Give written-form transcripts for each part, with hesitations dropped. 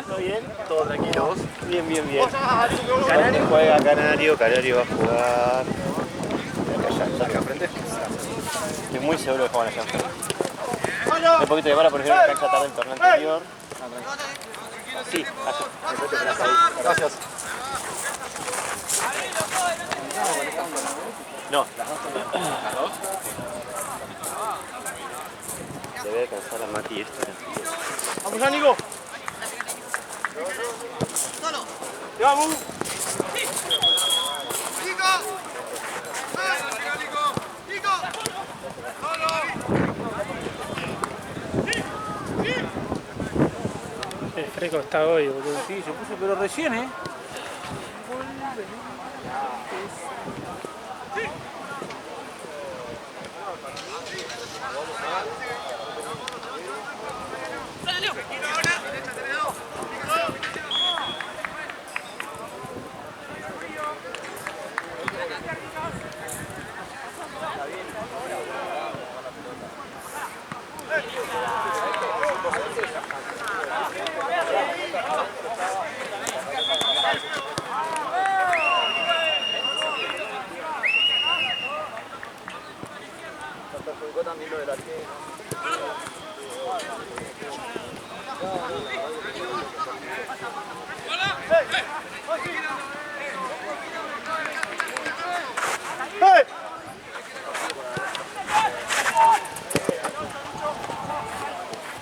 bien? ¿Todo bien? ¿Todo tranquilo vos? Bien, bien, bien. ¿Canario? Juega Canario, Canario va a jugar. Allá acá enfrente. Estoy muy seguro de que juegan allá enfrente. Un poquito de bala por ejemplo en la cancha tarde del torneo anterior. Sí, allá. Gracias. No. Debe alcanzar a Mati esto. ¡Vamos, ya, Nico! ¡Te vamos! El fresco está hoy, boludo. Sí, se puso, pero recién, ¿eh? También lo del arquero. ¡Hey!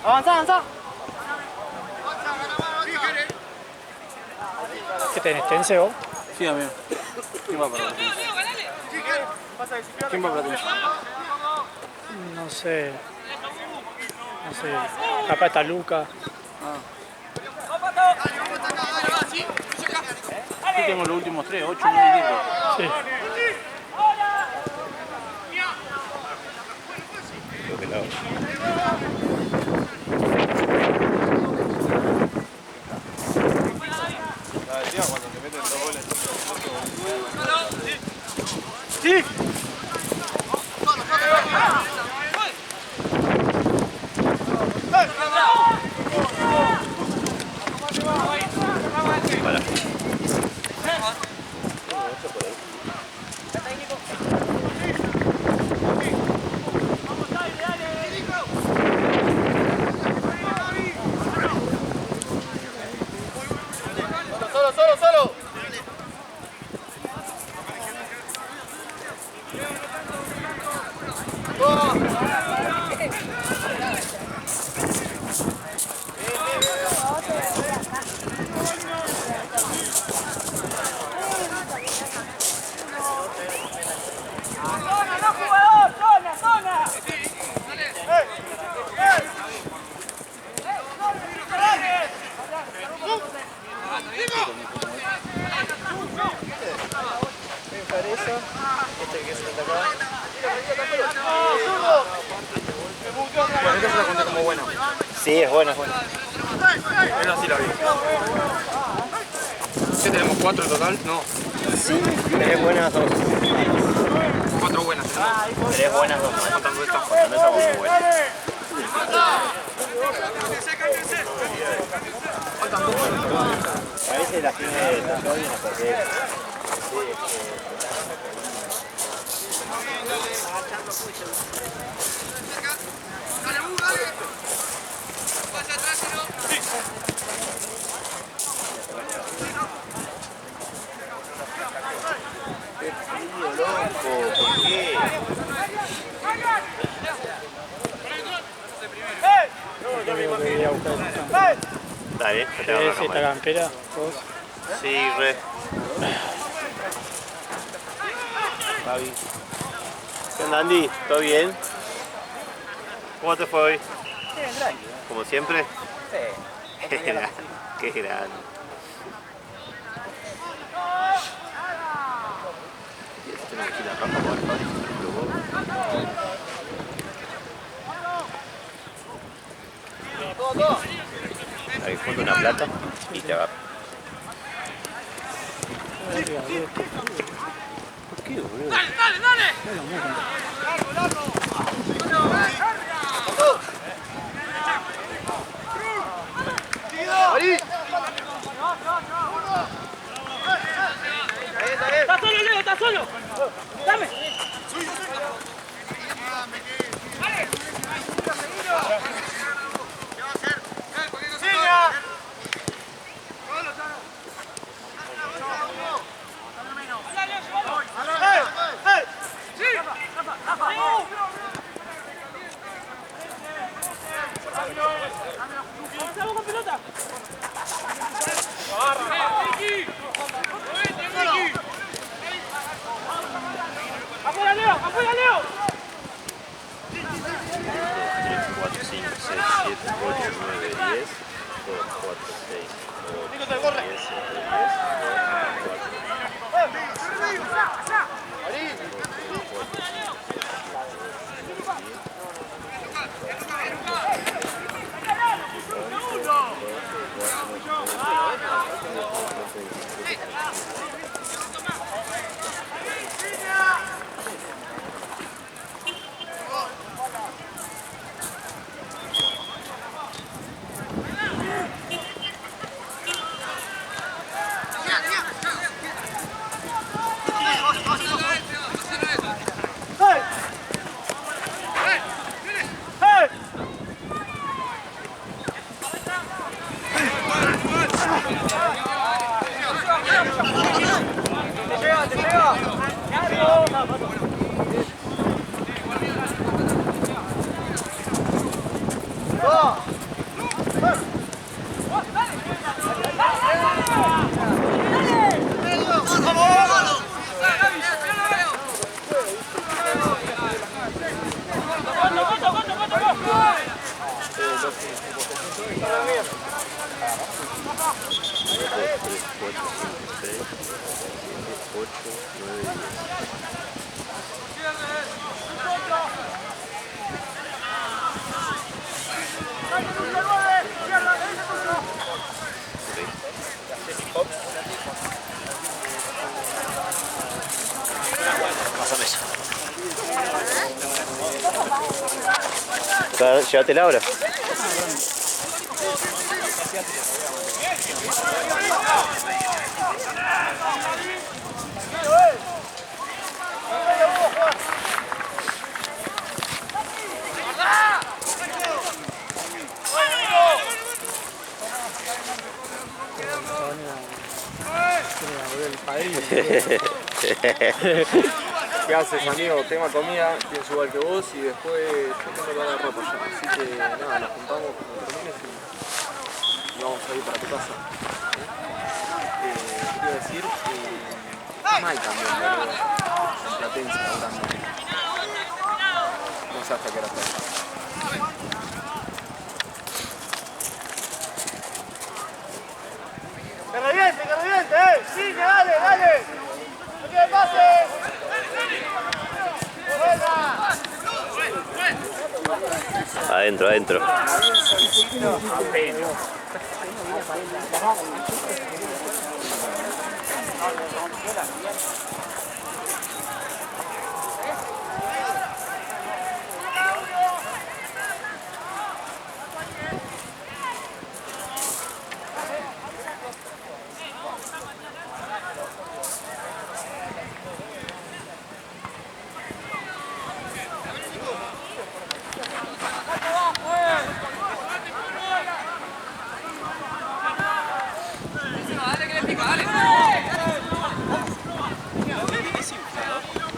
¡Avanza, avanza! ¿Qué tenés, Tense vos? Sí, amigo. ¿Quién va para atrás? ¿Quién va para atrás? No sé. No sé. Capaz está Luca. Aquí tengo los últimos tres, 8, 9 y 10. Sí. Creo que no. Cuando te meten 2 goles. ¡Sí! ¡Solo! Bueno, esto se lo conté como bueno. Sí, es bueno, es bueno. Menos así la vi. ¿Qué tenemos? ¿4 en total? No. Sí, 3 buenas, 2. 4 buenas. 3 buenas, 2 malas. Contando estas. Contando esa muy buena. Parece la final de la Jordi nos perdés. Qué frío, loco, ¿por qué? Creo que voy a buscar el campo. Dale, yo te voy a ¿Querés esta campera? ¿Vos? Sí, re. Fabi. ¿Qué onda, Andy? ¿Todo bien? ¿Cómo te fue hoy? Bien, tranquilo. ¿Como siempre? Sí. Qué grande. Y esta es una mochila roja para el Fabi, pero vos. Ahí junto una plata y te va. ¿Por qué, boludo? ¡Dale! ¡Ahí! solo. Dame. ¡Vamos con pelota! ¡Afuera, Leo! ¡Afuera, Leo! 3, 4, 5, 6, 7, 8, 9, 10. 2, 4, 6, 8, 10, 10, Pásame eso. Llévatela ahora. ¿Qué haces, amigo? Tema comida, pienso igual que vos y después yo tengo que lavar ropa ya. Así que nada, nos juntamos cuando termines y vamos a ir para tu casa. ¿Qué te iba a decir? Mal también, boludo. En Platense, laburando. No sé hasta qué hora está. ¡Que reviente, ¡Sigue, dale, dale! ¡No tiene pase! Adentro, adentro.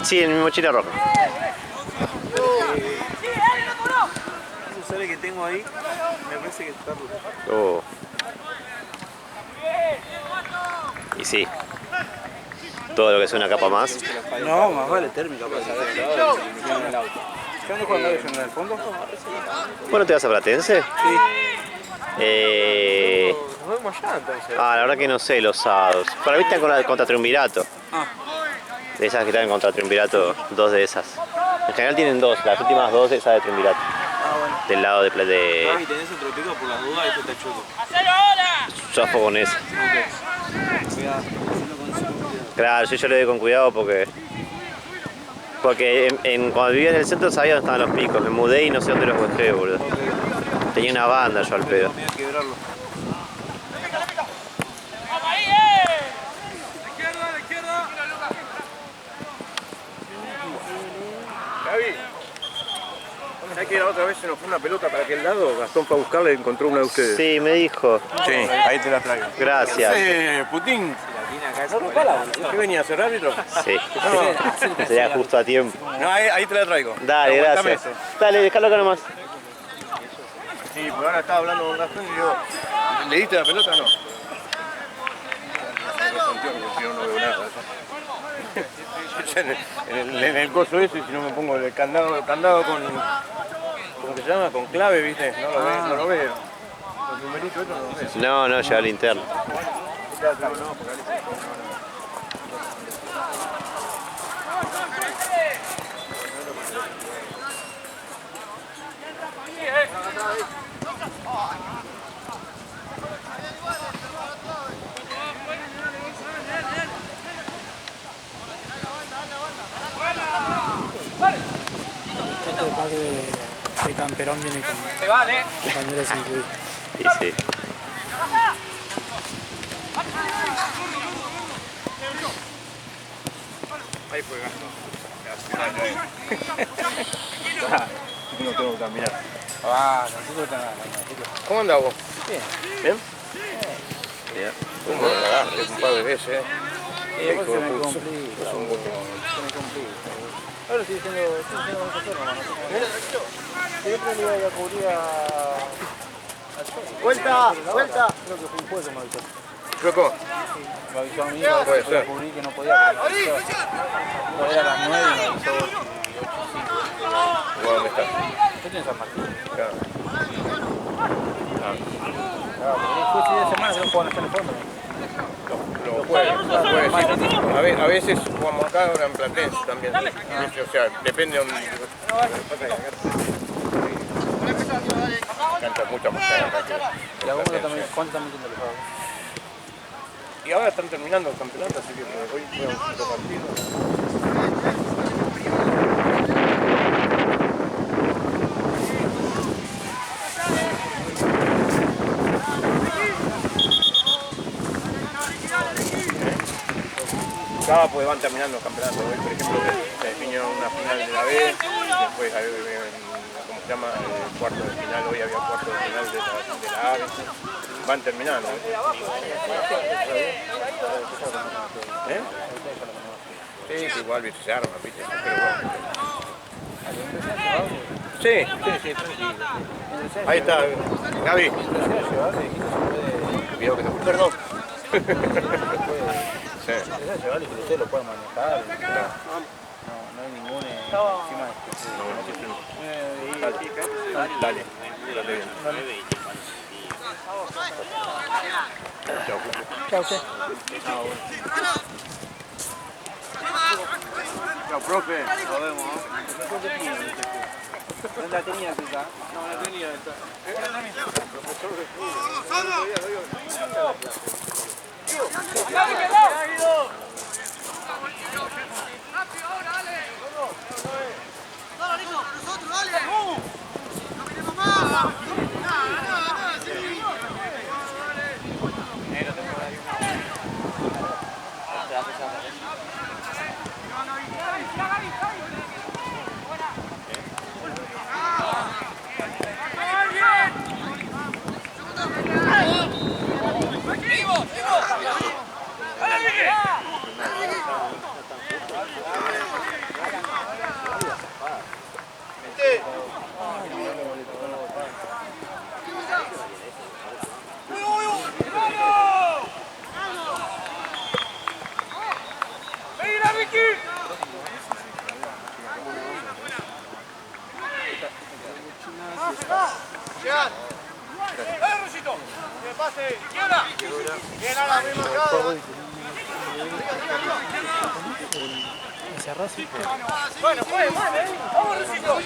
Sí, en mi mochila roja. Eso sabe que tengo ahí, me parece que está rudo. Oh. Y sí. Todo lo que es una capa más. No, más vale térmica para saber. ¿Qué ando jugando en el fondo? Bueno, ¿te vas a Platense? Sí. Nos vemos allá entonces. La verdad que no sé los sábados. Para mí están contra Triunvirato. Ah. De esas que están contra Triunvirato, dos de esas. En general tienen dos, las últimas dos de esas de Triunvirato. Bueno. Del lado de... Y tenés otro pico por las dudas y después te chuto. Yo juego con ese. Cuidado, hacerlo con cuidado. Claro, yo le doy con cuidado porque cuando vivía en el centro sabía dónde estaban los picos. Me mudé y no sé dónde los dejé, boludo. Tenía una banda yo al pedo. Tenía que quebrarlo. una pelota para aquel lado, Gastón fue a buscarla y encontró una de ustedes. Sí, me dijo. Sí, ahí te la traigo. Gracias. Putin. ¿Qué venía a ser árbitro? Sí. Sería justo a tiempo. No, ahí te la traigo. Dale, Aguantame gracias. eso. Dale, déjalo acá nomás. Sí, porque ahora estaba hablando con Gastón y digo, ¿le diste la pelota o no? Yo no veo nada. En el coso ese, si no me pongo el candado con, ¿cómo se llama? Con clave, ¿viste? No lo veo. Los numeritos estos no los veo. No, lleva linterna. Este padre de Camperón viene con compañeros incluidos. Y sí. Ahí fue Gastón. No tengo que caminar. ¿Cómo andás vos? Bien. ¿Bien? Bien. ¿Cómo me cagaste un par de veces? Después se me complica. Es un buen. Se me complica. Ahora estoy haciendo mucha forma, ¿no? Siempre le iba a cubrir a Johnny. Vuelta. Creo que fue un juego, me avisó. ¿Choco? Me avisó a mí Puede que ser. cubrir que no podía. No, era a las 9 y me avisó 8 y 5. ¿Dónde estás? Yo estoy en San Martín. Claro. Claro, porque fue fin de semana que no juegan hasta el fondo. Los jueves. A veces jugamos acá, ahora en Platense también. ¿Viste? O sea, depende de donde. Canta mucha música acá. Y la bomba también, ¿cuánto también tiene los juegos? Y ahora están terminando el campeonato, así que hoy fue un quinto partido. Acá pues van terminando el campeonato. Hoy, por ejemplo, se definió una final de la B, después, ¿cómo se llama? El cuarto de final, hoy había cuarto de final de la A. Van terminando. ¿Eh? Sí, igual ¿viste? Se arma, ¿viste? Pero bueno. Sí. Ahí está, Gaby. Cuidado que te escucho. Perdón. Sí. Ese llevar y que ustedes lo pueden manejar. No hay ningún encima de Dale bien. Chao. Chao, che. Chao, profe. Nos vemos. ¿Dónde la tenías esa? No, la tenía esta. Bueno, pues, vamos, Rusito.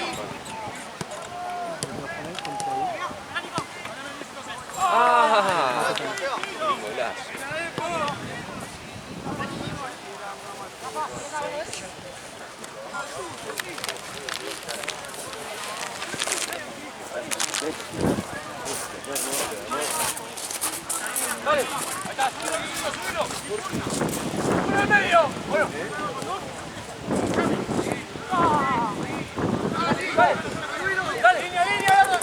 Dale, ahí está, subilo. ¡Subilo en medio! Bueno. Dale, línea,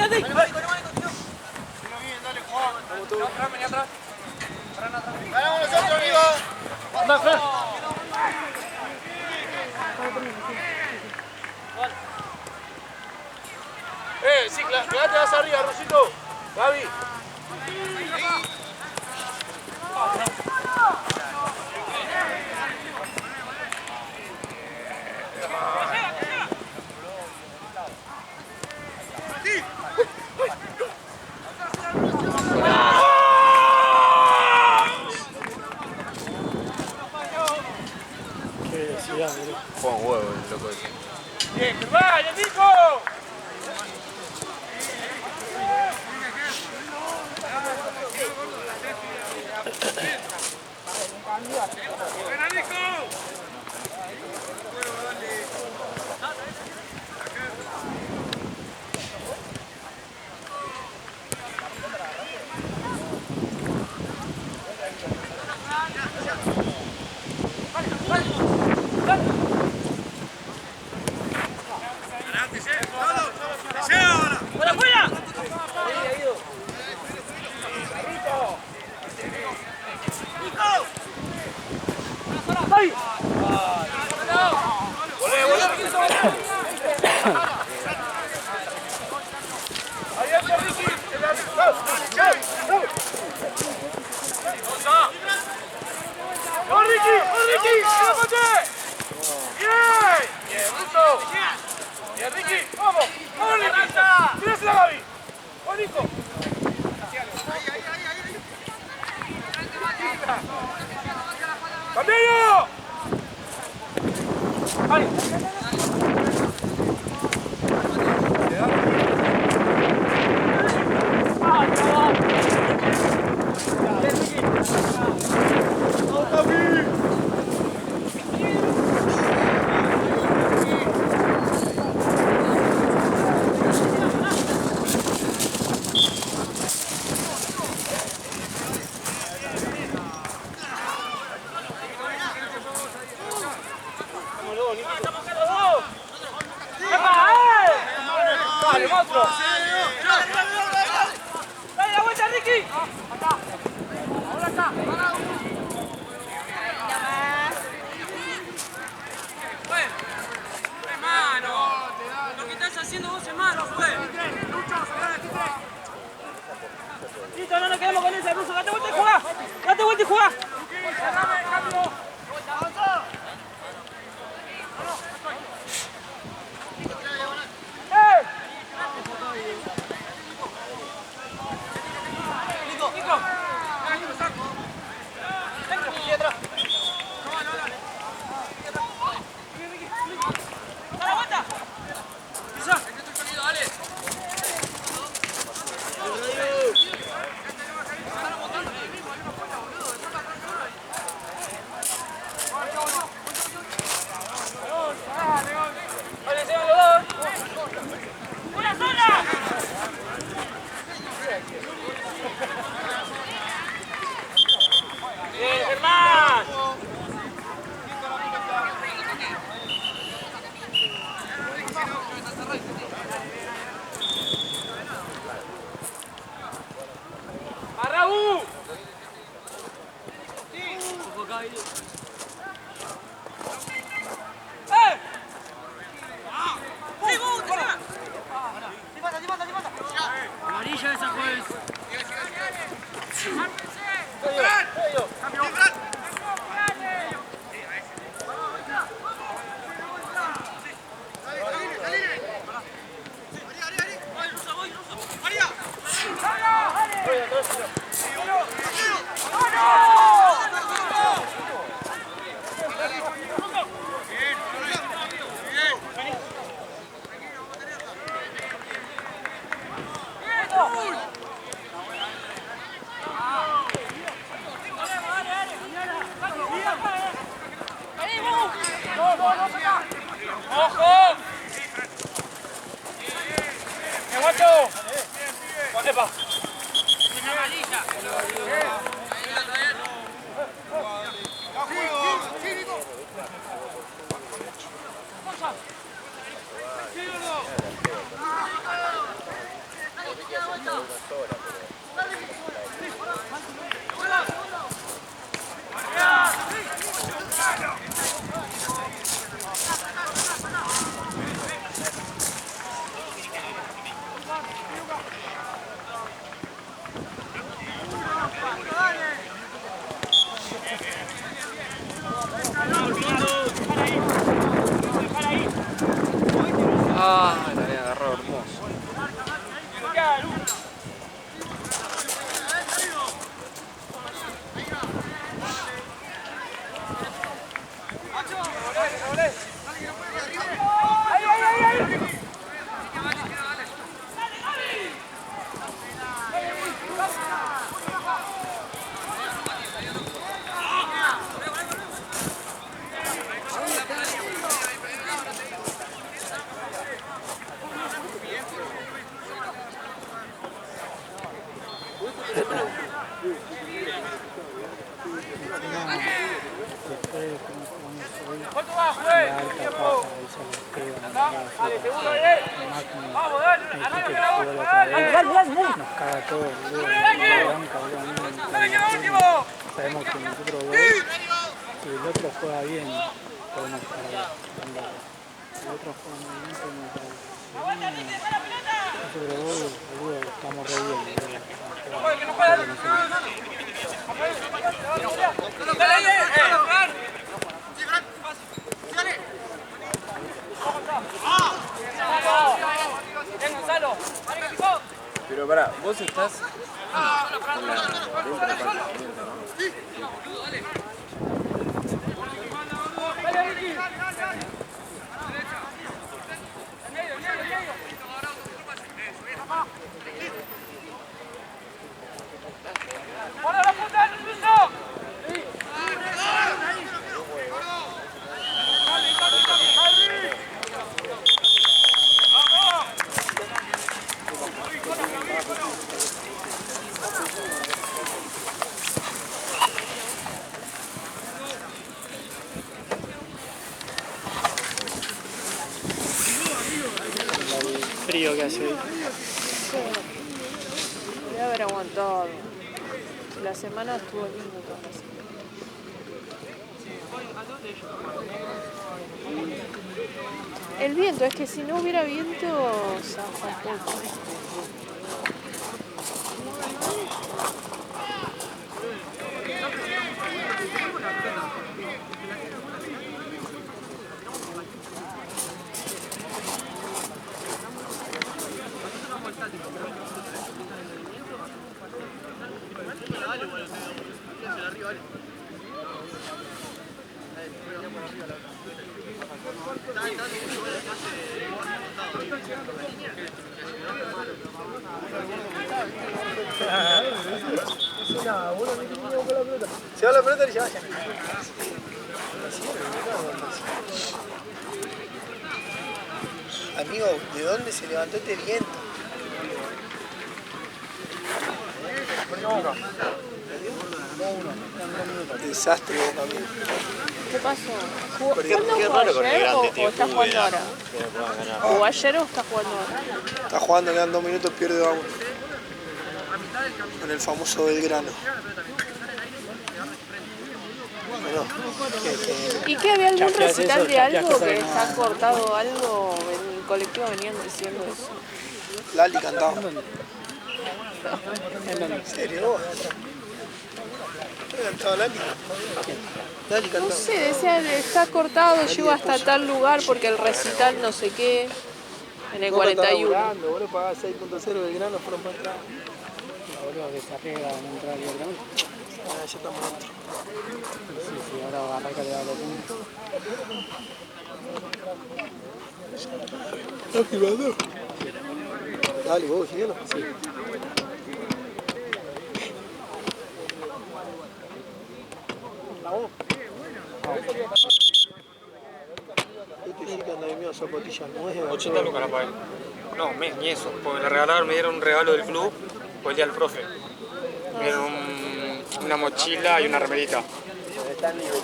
Quédate ahí. Ganamos nosotros, arriba. Anda, Fran. Sí, quédate más arriba, Rosito. Gaby. Juega un huevo el loco ese. Bien, vaya, Nico. alta paja, eso les pega, vamos, dale, nos caga todo, boludo, sabemos que nosotros dos, si el otro juega bien, podemos parar, si el otro juega muy bien, podemos parar. Nosotros dos, boludo, estamos re bien, Pero pará, vos estás con la frío que hace hoy. Debe haber aguantado. La semana estuvo lindo toda la semana. El viento, es que si no hubiera viento, zafa poco. Se va la pelota y se vaya. Amigo, ¿de dónde se levantó este viento? Desastre, Boca, amigo. ¿Qué pasó? Qué raro con el grande, tío. ¿O está jugando ahora? Que no puedan ganar. ¿O ayer o está jugando ahora? Está jugando, quedan 2 minutos, pierde Boca. Con el famoso Belgrano. Bueno, ¿Y qué había algún recital de algo que está cortado algo? En el colectivo venían diciendo eso. Lali cantaba. ¿En serio vos? ¿Qué cantaba Lali? Lali No cantaba. sé, decía, está cortado, llego hasta tal lugar porque el recital no sé qué. En el 41. Vos le pagás 6.0 Belgrano, fueron para atrás. Boludo, que se arriesga a no entrar al Belgrano. Ah, ya estamos dentro. Sí, ahora arranca le da los puntos. ¿Estás filmando? Dale, vos, síguelo. Sí. ¿Vamos? Este sí que anda de miedo, zapatillas nuevas. 80 lucas la pagué. No, ni eso, porque me dieron un regalo del club por el día del profe. Me dieron una mochila y una remerita.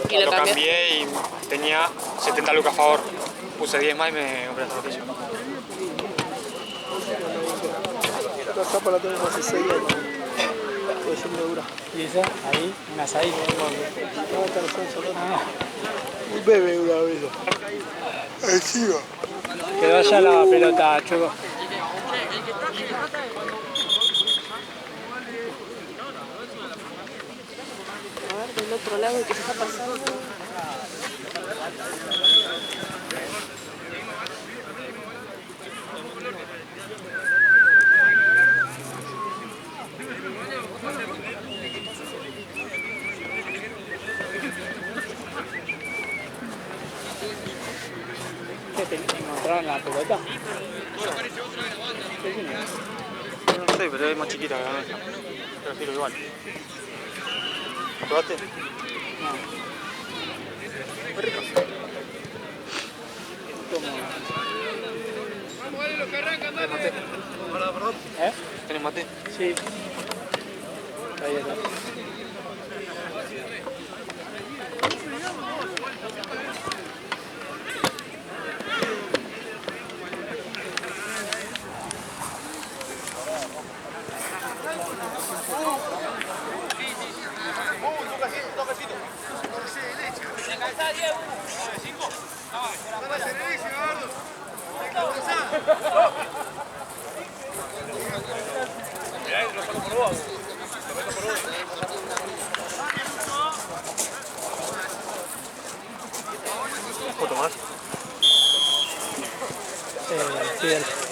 Y Lo cambié y tenía 70 lucas a favor. Puse 10 más y me compré la zapatilla. Esta zapa la tenemos hace 6 años. Puede ser muy dura. ¿Y esa? Ahí, un asadito. Un bebé una vez. Encima. Que vaya la pelota, Choco. A ver, del otro lado, ¿qué está pasando? ¿Qué te encontraron la pelota? No sé, pero es más chiquita que la nuestra. Prefiero igual. ¿Probaste? No. Muy rico. ¿Tenés mate? ¿Eh? ¿Tenés mate? Sí. Ahí está. Sí, dale.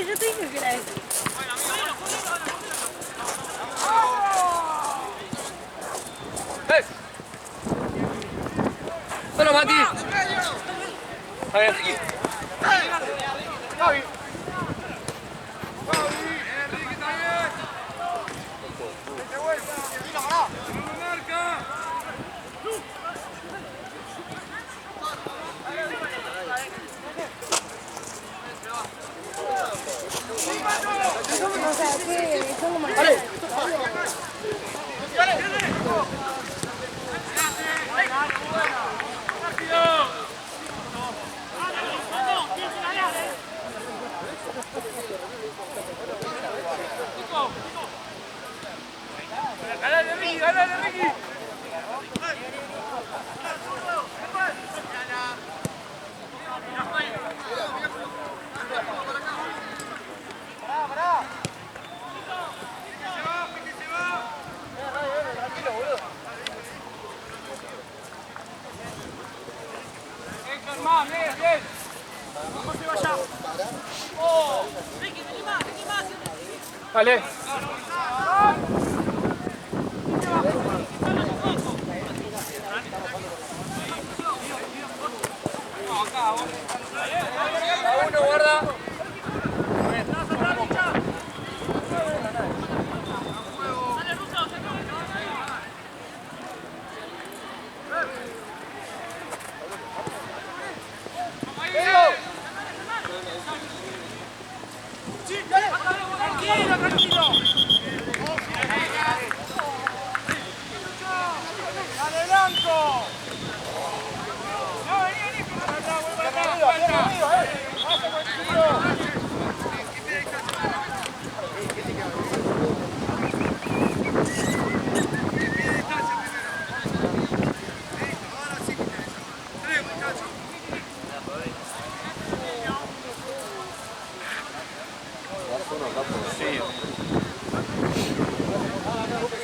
Yo te dije que era eso. ¡Solo, Mati! A ver, Ricky. O sea, que son como... ¡Ganale, Ricky! ¡Ganale, Ricky! Vale. Uno, guarda.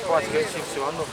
¿Cómo se quedó llevando?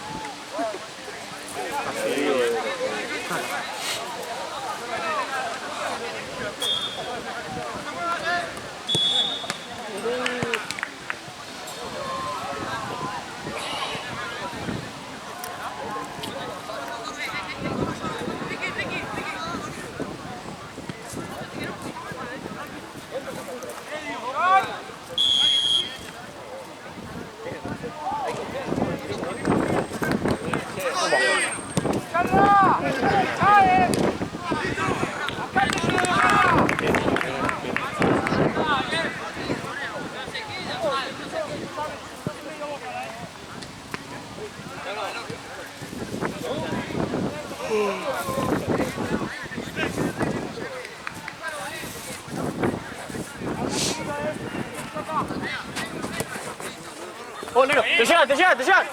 ¡Oh, Nero! ¡Te llegan, te llegan, te llegan!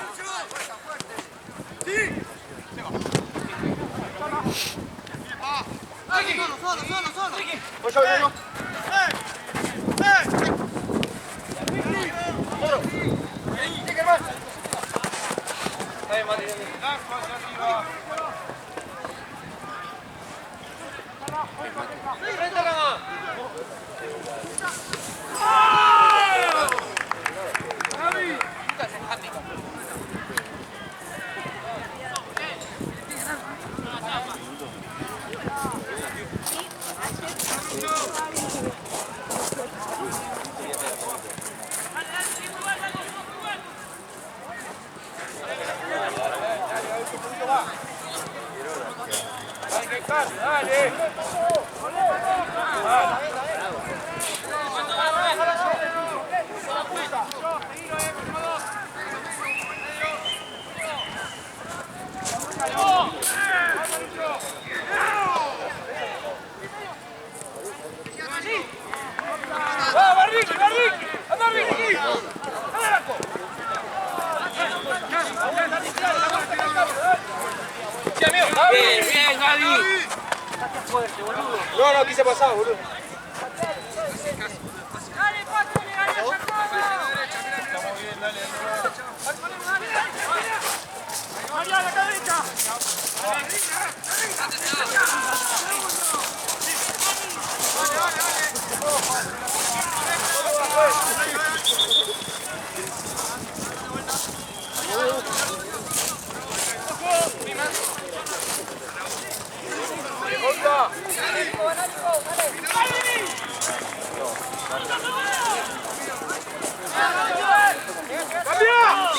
Bien, Gaby. No, no, quise pasar, boludo. Dale, Paco, le gana Jacobo. María, la cabeza.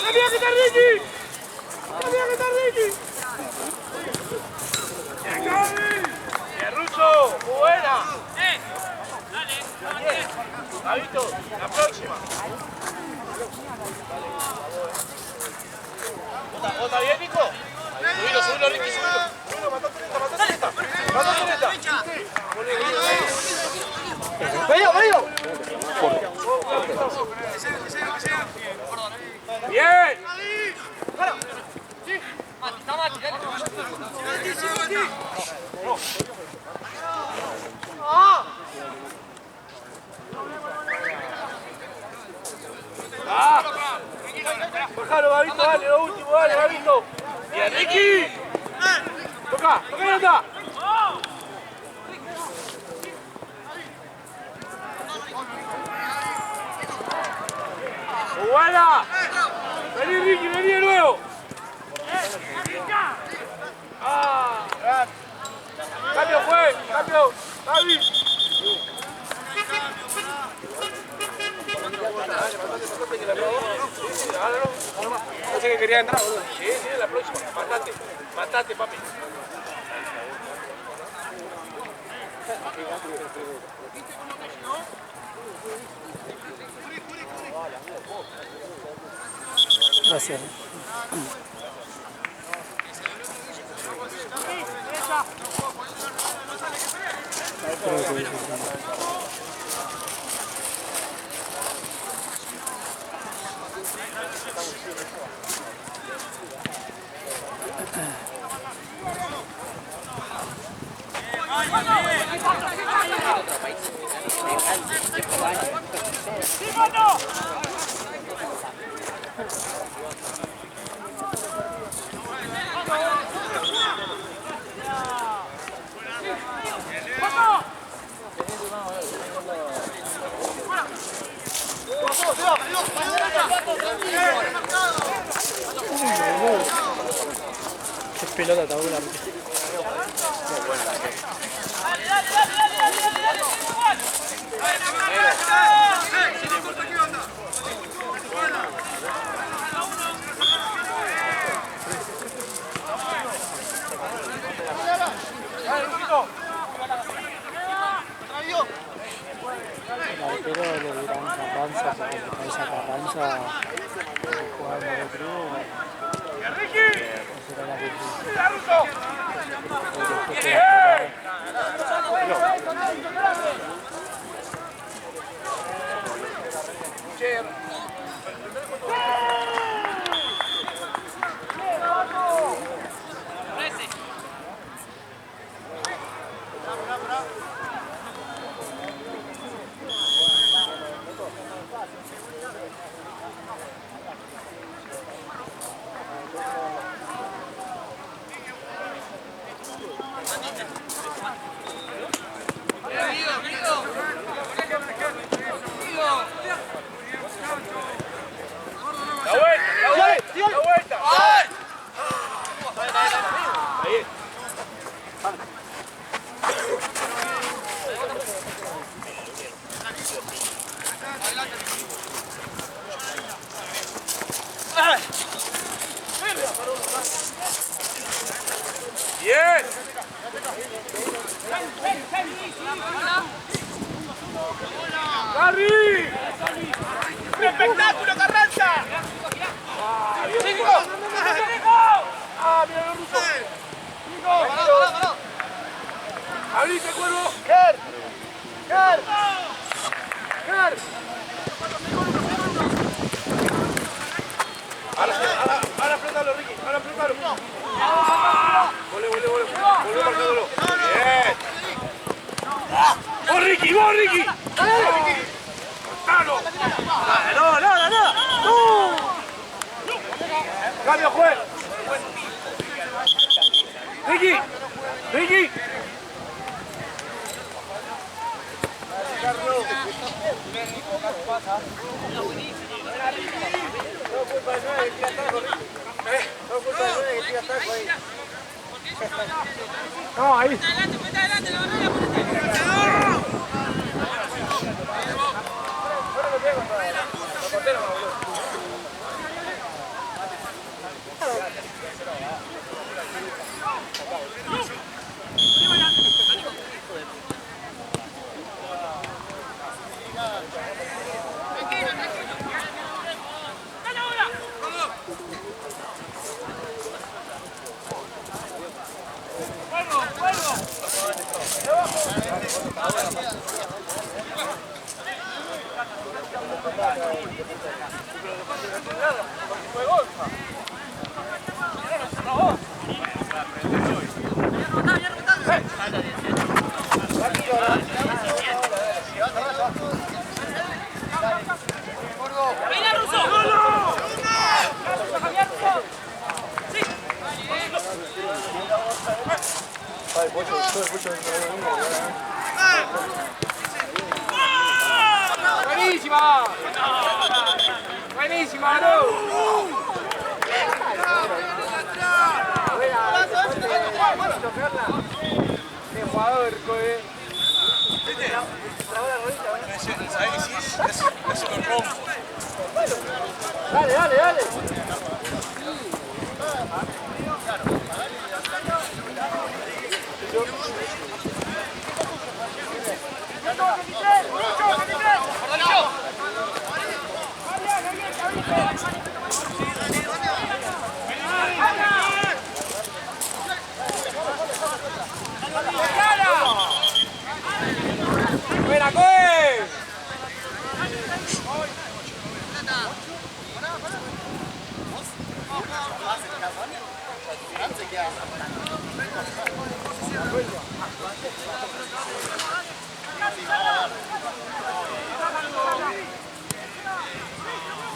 ¡Cambia que está Ricky! ¡Cambia que está Ricky! ¡Bien, Russo! ¡Muy buena! ¡Dale! ¡Gabito! ¡La próxima! ¿Vota bien, Nico? Subilo, Ricky, subilo. Subilo, matá esta. ¡Medio! ¡Bien! Bájalo, Gabito, dale, lo último, dale, Gabito. ¡Bien, Ricky! ¡Toca y anda! ¡Buena! ¡Vení, Ricky, vení de nuevo! ¡Ah! ¡Cambio, Gaby! Pensé que quería entrar, boludo. Sí, la próxima. Matate, papi. Gracias. Qué pelota tabula. Pero le dirán Carranza, porque esa Carranza jugando de cruz. Será la virtud. ¡Bien! ¡Garry! ¡Un espectáculo, Carranza! ¡Ah, bien! ¡Ah, mira los rusos! ¡Nico! ¡Abrite, Cuervo! ¡Ger! ¡Ger! ¡Ger! Ahora apretalo, Ricky, ahora apretalo. Vole. Volvé marcándolo. Bien. ¡Vos, Ricky! ¡Cortalo! ¡No! ¡Cambio, juez! ¡Ricky! No, ahí. Adelante, Buenísima, no. Qué jugador, coe. ¿Sabes qué sí? Eso me rompo. Dale. ¡Buena, Coe!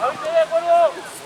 ¡Ahorita, Cuervo!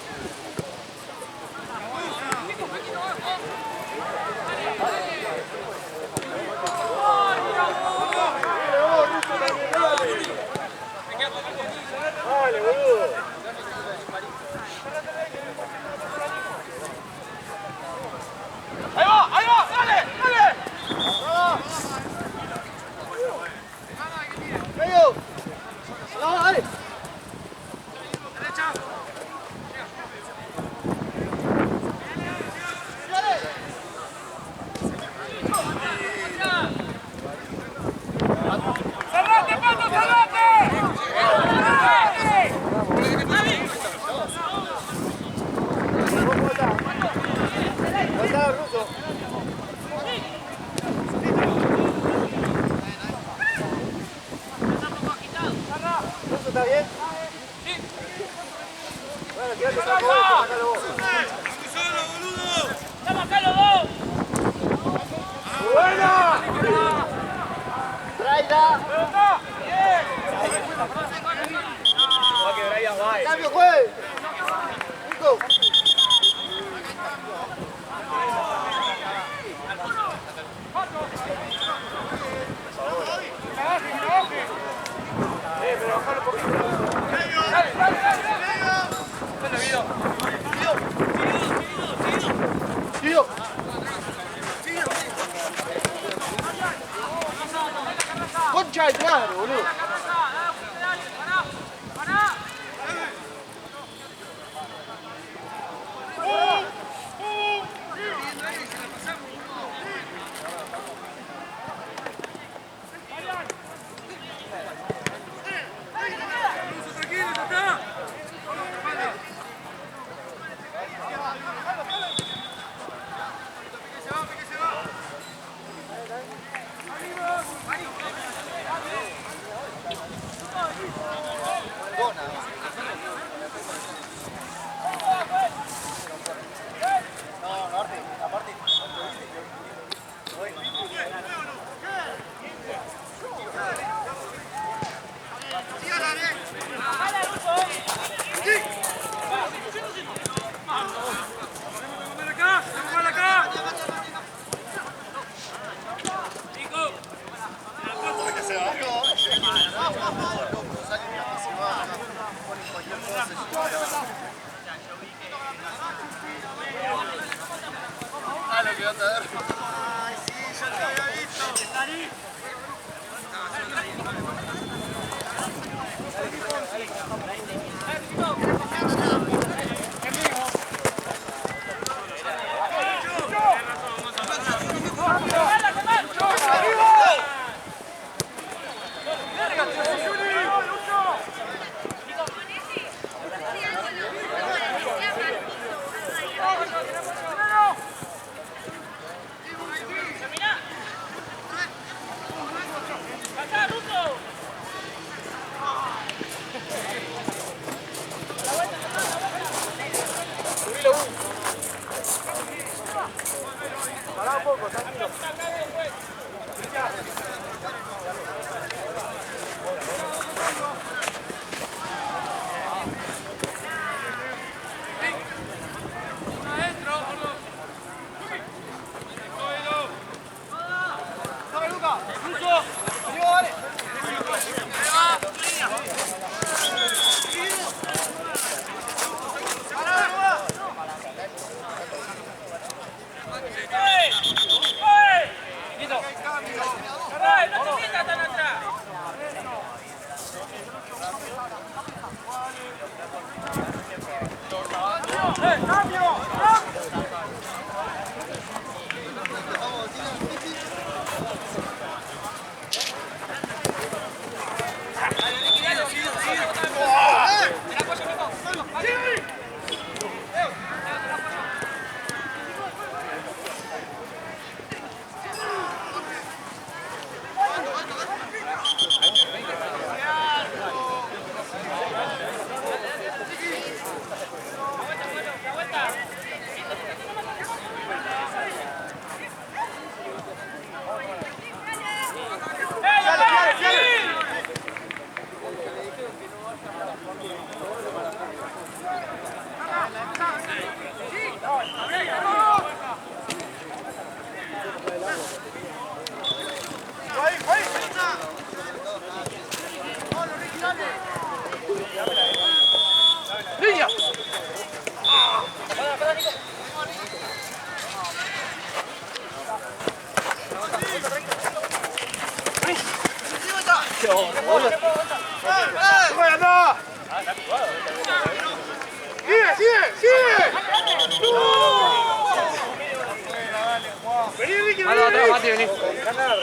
Concha de tu madre, boludo.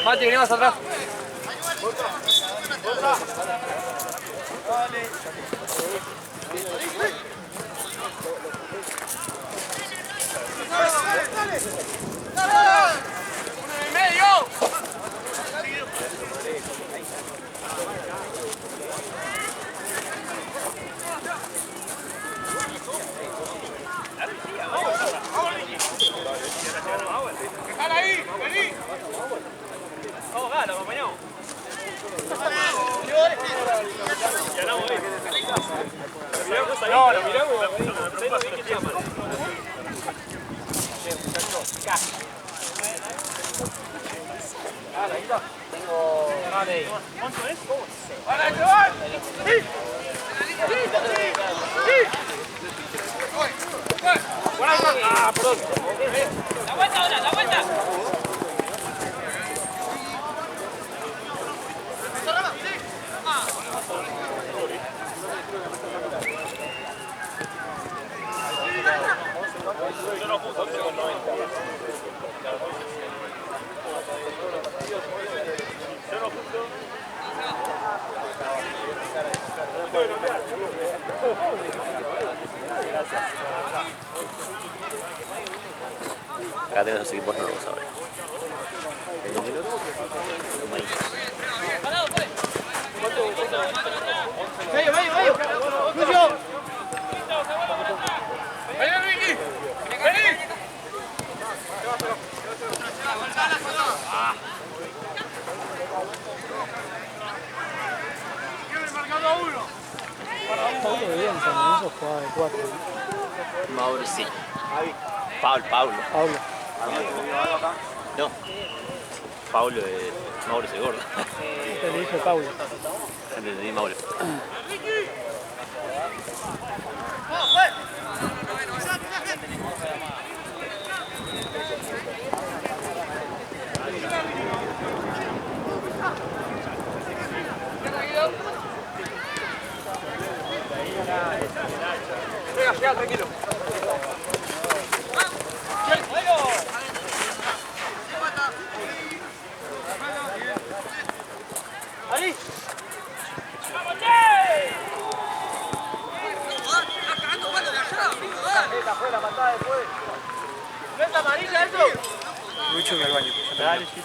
Mati, vení más atrás. No, lo miramos y lo preocupa si lo llama. ¿Cuánto es? ¡Para, chaval! ¡Sí! ¡Ah, pronto! ¡La vuelta ahora, la vuelta! Acá tenemos los equipos nuevos ahora. ¡Medio, medio, medio! ¡Lucio! ¡Vení, Ricky! ¡Vení! Pablo veía en San Lorenzo jugaba de 4. Mauro sí. Pablo. Pablo. No. Pablo es... Mauro es el gordo. Te le dije Pablo. Entendí Mauro. Llega, tranquilo. ¡Ali! ¡Afuera, patada después! ¿Venta amarilla eso? Mucho que al baño. Dale, sí.